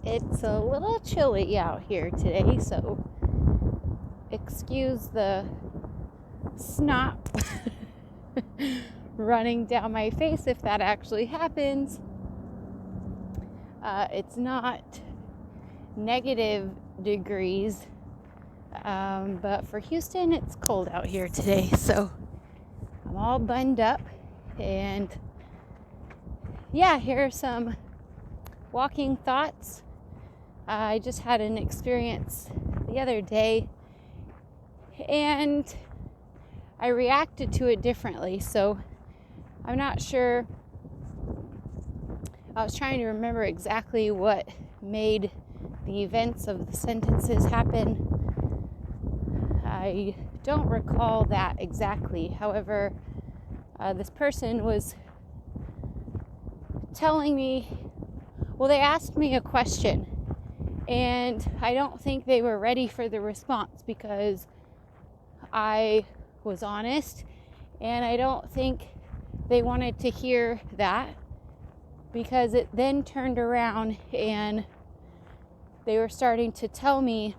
It's a little chilly out here today, so excuse the snot running down my face if that actually happens. It's not negative degrees, but for Houston, it's cold out here today, so I'm all bunned up. And yeah, here are some walking thoughts. I just had an experience the other day and I reacted to it differently, so I'm not sure. I was trying to remember exactly what made the events of the sentences happen. I don't recall that exactly. However, this person was telling me, they asked me a question, and I don't think they were ready for the response because I was honest, and I don't think they wanted to hear that, because it then turned around and they were starting to tell me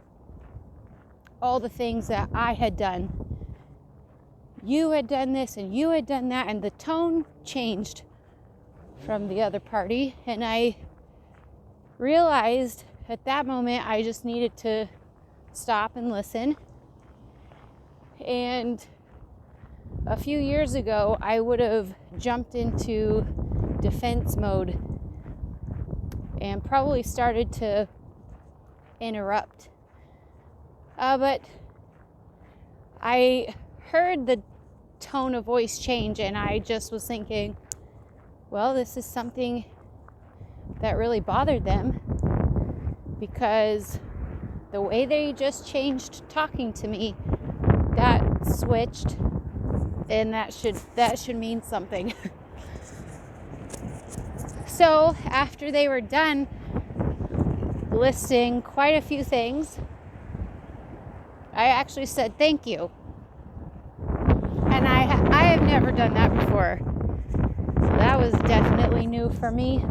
all the things that I had done. You had done this and you had done that, and the tone changed from the other party, and I realized at that moment I just needed to stop and listen. And a few years ago, I would have jumped into defense mode and probably started to interrupt. But I heard the tone of voice change, and I just was thinking, well, this is something that really bothered them, because the way they just changed talking to me, that switched, and that should mean something. So after they were done listing quite a few things, I actually said thank you, and I have never done that before, so that was definitely new for me.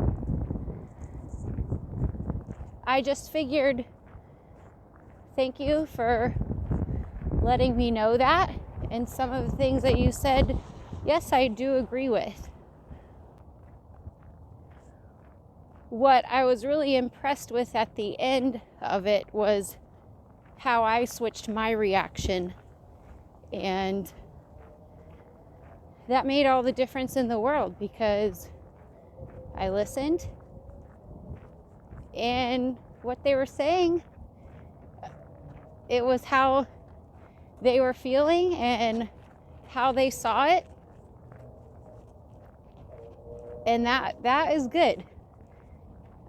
I just figured, thank you for letting me know that, and some of the things that you said, yes, I do agree with. What I was really impressed with at the end of it was how I switched my reaction, and that made all the difference in the world, because I listened, and what they were saying, it was how they were feeling and how they saw it, and that is good.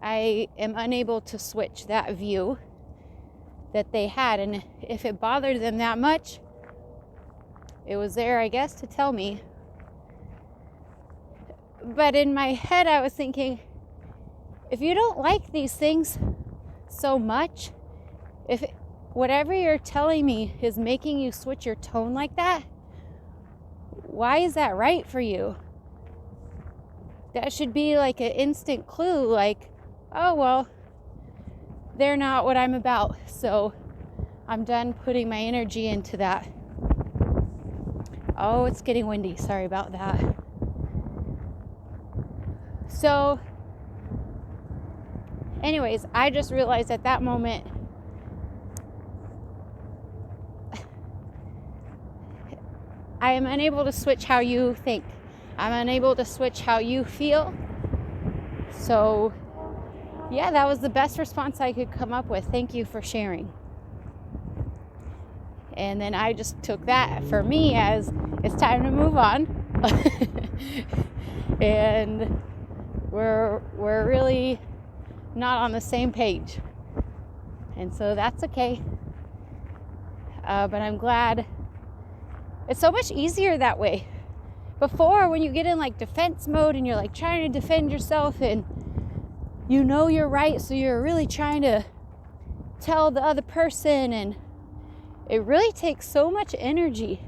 I am unable to switch that view that they had, and if it bothered them that much, it was there, I guess, to tell me. But in my head, I was thinking, if you don't like these things so much, if whatever you're telling me is making you switch your tone like that, why is that right for you? That should be like an instant clue, like, oh, well, they're not what I'm about, so I'm done putting my energy into that. Oh, it's getting windy. Sorry about that. So, anyways, I just realized at that moment, I am unable to switch how you think. I'm unable to switch how you feel. So, yeah, that was the best response I could come up with. Thank you for sharing. And then I just took that for me as it's time to move on. And we're really not on the same page. And so that's okay. But I'm glad. It's so much easier that way. Before, when you get in like defense mode and you're like trying to defend yourself and you know you're right, so you're really trying to tell the other person, and it really takes so much energy.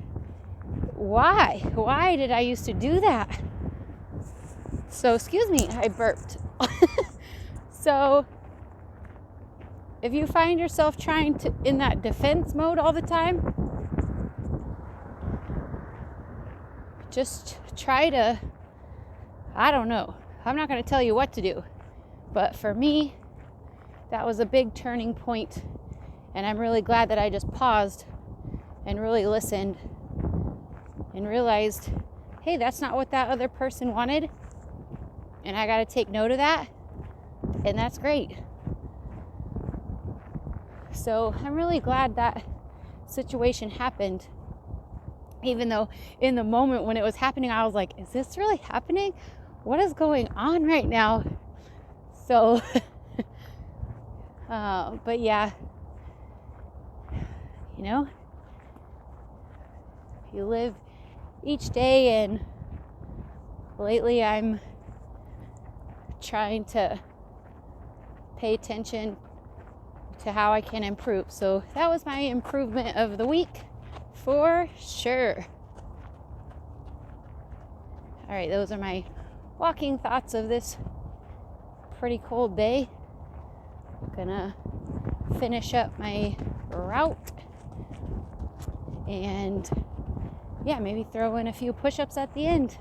Why did I used to do that? So, excuse me, I burped. So if you find yourself trying to in that defense mode all the time, just try to, I don't know. I'm not going to tell you what to do. But for me, that was a big turning point. And I'm really glad that I just paused and really listened and realized, hey, that's not what that other person wanted. And I got to take note of that. And that's great. So I'm really glad that situation happened. Even though in the moment when it was happening, I was like, is this really happening? What is going on right now? So, but yeah, you know, you live each day, and lately I'm trying to pay attention to how I can improve. So that was my improvement of the week for sure. All right, those are my walking thoughts of this pretty cold day. I'm gonna finish up my route and yeah, maybe throw in a few push-ups at the end.